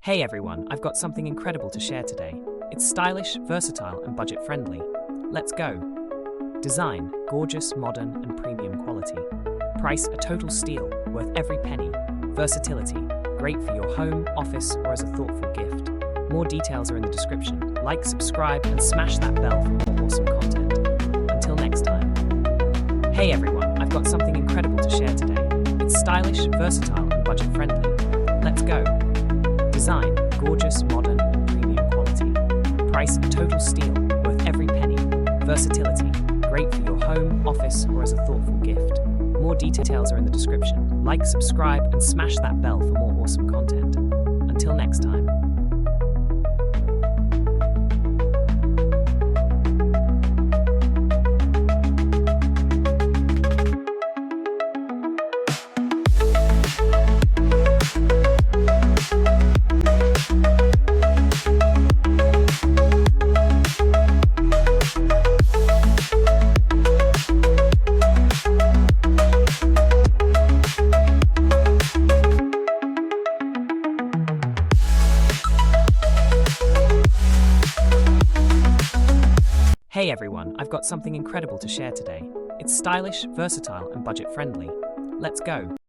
Hey everyone, I've got something incredible to share today. It's stylish, versatile, and budget-friendly. Let's go. Design, gorgeous, modern, and premium quality. Price, a total steal, worth every penny. Versatility, great for your home, office, or as a thoughtful gift. More details are in the description. Like, subscribe, and smash that bell for more awesome content. Until next time. Hey everyone, I've got something incredible to share today. It's stylish, versatile, and budget-friendly. Let's go. Design, gorgeous, modern, and premium quality. Price, a total steal, worth every penny. Versatility, great for your home, office, or as a thoughtful gift. More details are in the description. Like, subscribe, and smash that bell for more awesome content. Until next time. Hey everyone, I've got something incredible to share today. It's stylish, versatile, and budget-friendly. Let's go.